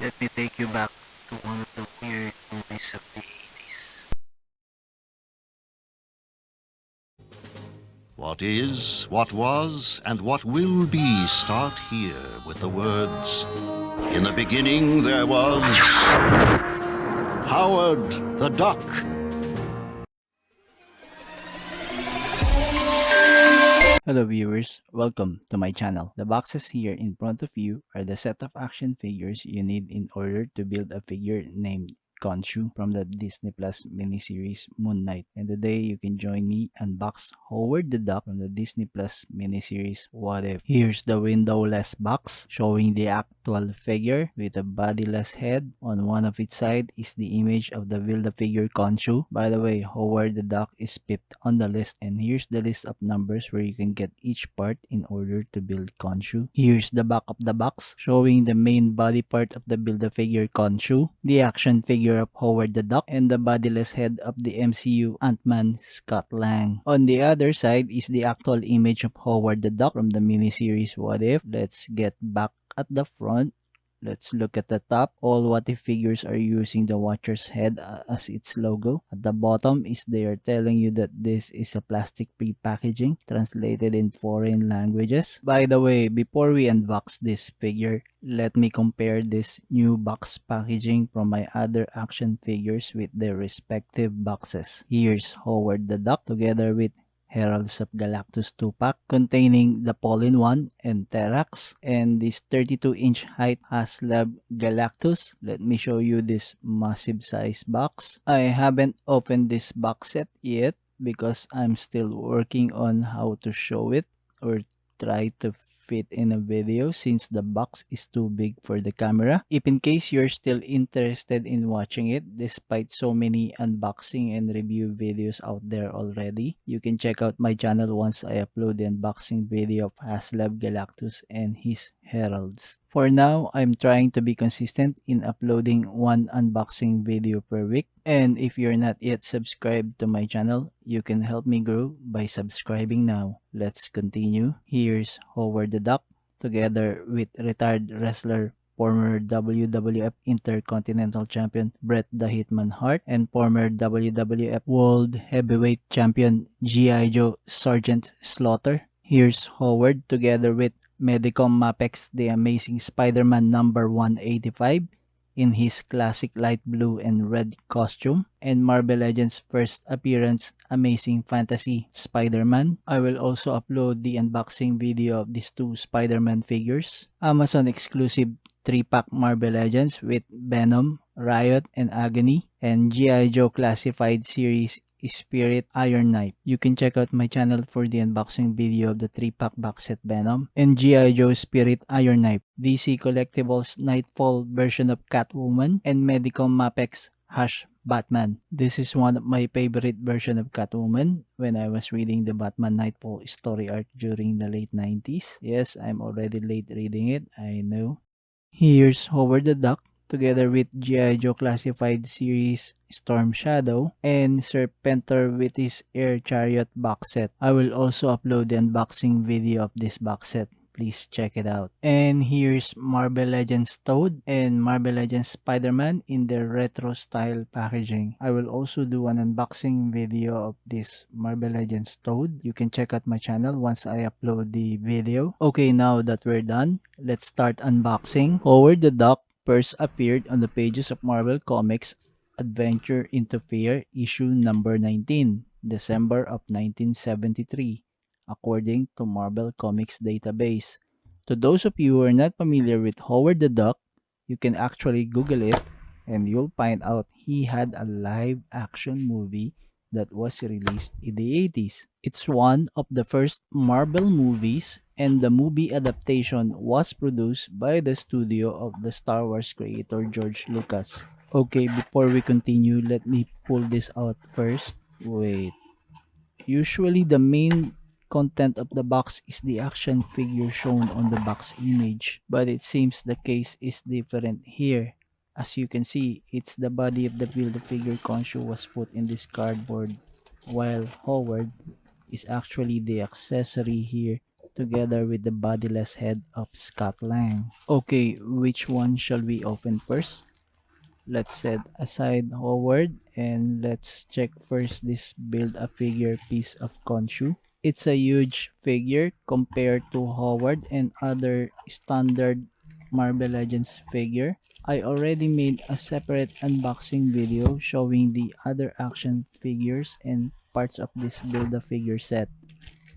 Let me take you back to one of the weird movies of the 80s. What is, what was, and what will be start here with the words, "In the beginning there was Howard the Duck." Hello viewers, welcome to my channel. The boxes here in front of you are the set of action figures you need in order to build a figure named Khonshu from the Disney Plus miniseries Moon Knight. And today you can join me unbox Howard the Duck from the Disney Plus miniseries What If. Here's the windowless box showing the actual figure with a bodiless head. On one of its side is the image of the Build-A-Figure Khonshu. By the way, Howard the Duck is pipped on the list, and here's the list of numbers where you can get each part in order to build Khonshu. Here's the back of the box showing the main body part of the Build-A-Figure Khonshu, the action figure of Howard the Duck, and the bodiless head of the MCU Ant-Man Scott Lang. On the other side is the actual image of Howard the Duck from the miniseries What If. Let's get back at the front. Let's look at the top. All What If figures are using the Watcher's head as its logo. At the bottom is they are telling you that this is a plastic pre-packaging translated in foreign languages. By the way, before we unbox this figure, let me compare this new box packaging from my other action figures with their respective boxes. Here's Howard the Duck together with Heralds of Galactus 2-pack containing the Pollen-1 and Terax, and this 32-inch height Haslab Galactus. Let me show you this massive size box. I haven't opened this box set yet because I'm still working on how to show it or try to fit in a video since the box is too big for the camera. If in case you're still interested in watching it, despite so many unboxing and review videos out there already, you can check out my channel once I upload the unboxing video of Haslab Galactus and his heralds. For now, I'm trying to be consistent in uploading one unboxing video per week. And if you're not yet subscribed to my channel, you can help me grow by subscribing now. Let's continue. Here's Howard the Duck together with retired wrestler, former WWF Intercontinental Champion Bret the Hitman Hart, and former WWF World Heavyweight Champion G.I. Joe Sergeant Slaughter. Here's Howard together with Medicom Mapex the Amazing Spider-Man number 185 in his classic light blue and red costume, and Marvel Legends first appearance Amazing Fantasy Spider-Man. I will also upload the unboxing video of these two Spider-Man figures. Amazon exclusive 3-pack Marvel Legends with Venom, Riot, and Agony, and G.I. Joe Classified Series Spirit Iron Knight. You can check out my channel for the unboxing video of the 3-pack box set Venom and G.I. Joe Spirit Iron Knight, DC Collectibles Nightfall version of Catwoman, and Medicom Mapex Batman. This is one of my favorite version of Catwoman when I was reading the Batman Nightfall story arc during the late 90s. Yes, I'm already late reading it, I know. Here's Howard the Duck together with G.I. Joe Classified Series Storm Shadow and Serpentor with his Air Chariot box set. I will also upload the unboxing video of this box set. Please check it out. And here's Marvel Legends Toad and Marvel Legends Spider-Man in their retro style packaging. I will also do an unboxing video of this Marvel Legends Toad. You can check out my channel once I upload the video. Okay, now that we're done, let's start unboxing. Howard the Duck first appeared on the pages of Marvel Comics Adventure into Fear issue number 19, December of 1973, according to Marvel Comics database. To those of you who are not familiar with Howard the Duck, you can actually Google it and you'll find out he had a live action movie that was released in the 80s. It's one of the first Marvel movies, and the movie adaptation was produced by the studio of the Star Wars creator George Lucas. Okay, before we continue, let me pull this out first. Wait. Usually the main content of the box is the action figure shown on the box image, but it seems the case is different here. As you can see, it's the body of the Build-A-Figure Khonshu was put in this cardboard, while Howard is actually the accessory here together with the bodiless head of Scott Lang. Okay, which one shall we open first? Let's set aside Howard and let's check first this build-a-figure piece of Khonshu. It's a huge figure compared to Howard and other standard Marvel Legends figure. I already made a separate unboxing video showing the other action figures and parts of this build-a-figure set.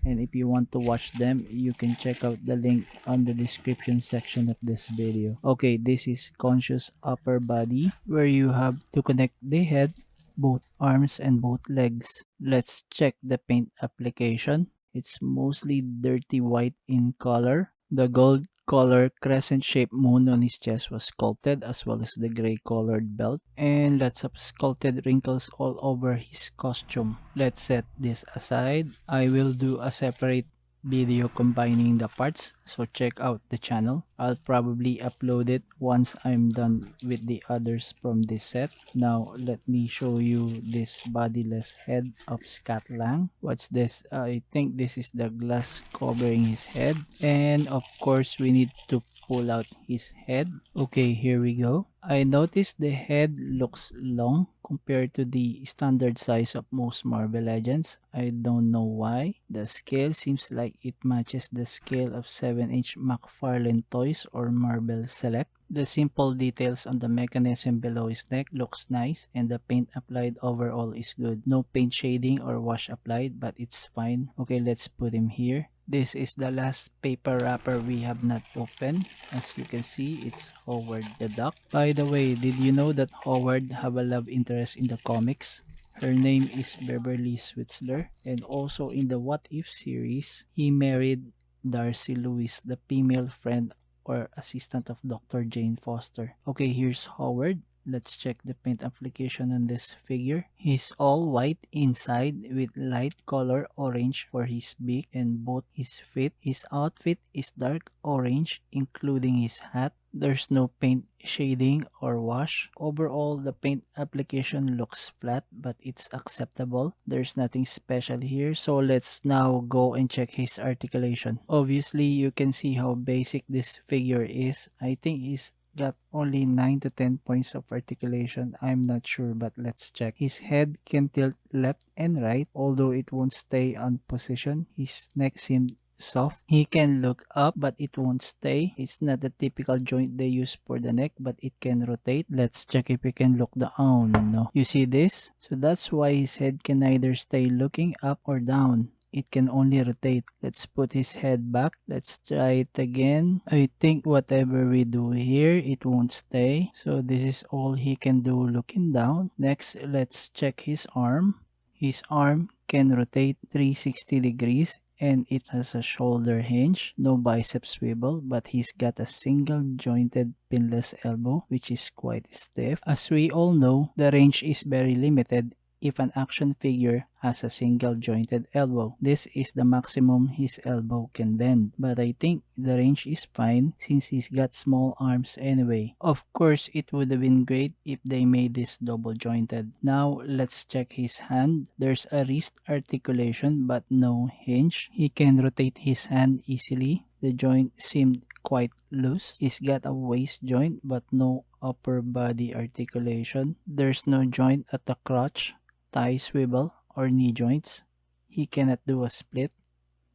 And if you want to watch them, you can check out the link on the description section of this video. Okay, this is Conscious upper body where you have to connect the head, both arms and both legs. Let's check the paint application. It's mostly dirty white in color. The gold color crescent shaped moon on his chest was sculpted, as well as the gray colored belt and lots of sculpted wrinkles all over his costume. Let's set this aside. I will do a separate video combining the parts, so check out the channel. I'll probably upload it once I'm done with the others from this set. Now let me show you this bodiless head of Scott Lang. What's this? I think this is the glass covering his head, and of course we need to pull out his head. Okay, here we go. I noticed the head looks long compared to the standard size of most Marvel Legends. I don't know why. The scale seems like it matches the scale of 7-inch McFarlane toys or Marvel Select. The simple details on the mechanism below his neck looks nice, and the paint applied overall is good. No paint shading or wash applied, but it's fine. Okay, let's put him here. This is the last paper wrapper we have not opened. As you can see, it's Howard the Duck. By the way, did you know that Howard have a love interest in the comics? Her name is Beverly Switzler, and also in the What If series, he married Darcy Lewis, the female friend or assistant of Dr. Jane Foster. Okay, here's Howard. Let's check the paint application on this figure. He's all white inside with light color orange for his beak and both his feet. His outfit is dark orange including his hat. There's no paint shading or wash. Overall, the paint application looks flat but it's acceptable. There's nothing special here, so let's now go and check his articulation. Obviously, you can see how basic this figure is. I think he's got only 9 to 10 points of articulation. I'm not sure, but let's check. His head can tilt left and right, although it won't stay on position. His neck seems soft. He can look up, but it won't stay. It's not the typical joint they use for the neck, but it can rotate. Let's check if we can look down. Oh no. You see this? So that's why his head can neither stay looking up or down. It can only rotate. Let's put his head back. Let's try it again. I think whatever we do here, it won't stay. So this is all he can do looking down. Next, let's check his arm. His arm can rotate 360 degrees and it has a shoulder hinge, no bicep swivel, but he's got a single jointed pinless elbow, which is quite stiff. As we all know, the range is very limited if an action figure has a single jointed elbow. This is the maximum his elbow can bend, but I think the range is fine since he's got small arms anyway. Of course, it would have been great if they made this double jointed. Now let's check his hand. There's a wrist articulation but no hinge. He can rotate his hand easily. The joint seemed quite loose. He's got a waist joint but no upper body articulation. There's no joint at the crotch, thigh swivel, or knee joints. He cannot do a split.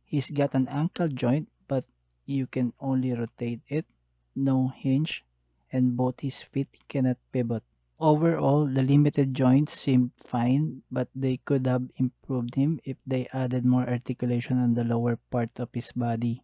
He's got an ankle joint but you can only rotate it. No hinge, and both his feet cannot pivot. Overall, the limited joints seem fine, but they could have improved him if they added more articulation on the lower part of his body.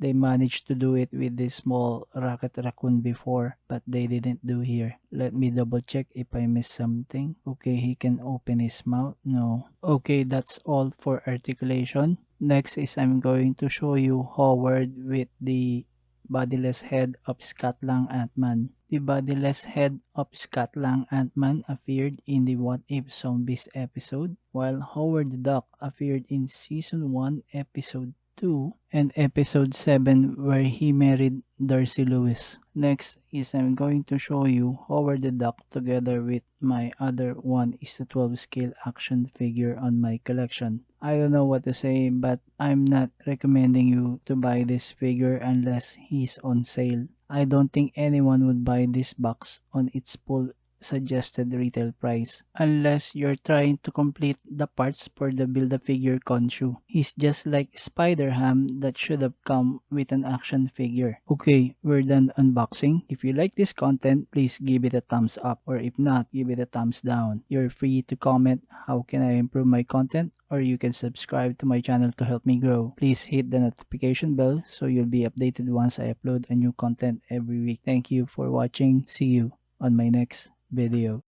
They managed to do it with this small rocket raccoon before, but they didn't do here. Let me double check if I missed something. Okay, he can open his mouth. No. Okay, that's all for articulation. Next is I'm going to show you Howard with the bodiless head of Scott Lang Ant-Man. The bodiless head of Scott Lang Ant-Man appeared in the What If Zombies episode, while Howard the Duck appeared in Season 1 Episode 2, and episode 7 where he married Darcy Lewis. Next is I'm going to show you Howard the Duck together with my other 1:12 scale action figure on my collection. I don't know what to say, but I'm not recommending you to buy this figure unless he's on sale. I don't think anyone would buy this box on its full suggested retail price unless you're trying to complete the parts for the Build-A-Figure Khonshu. He's just like Spider-Ham that should have come with an action figure. Okay, we're done unboxing. If you like this content, please give it a thumbs up, or if not, give it a thumbs down. You're free to comment how can I improve my content, or you can subscribe to my channel to help me grow. Please hit the notification bell so you'll be updated once I upload a new content every week. Thank you for watching. See you on my next video.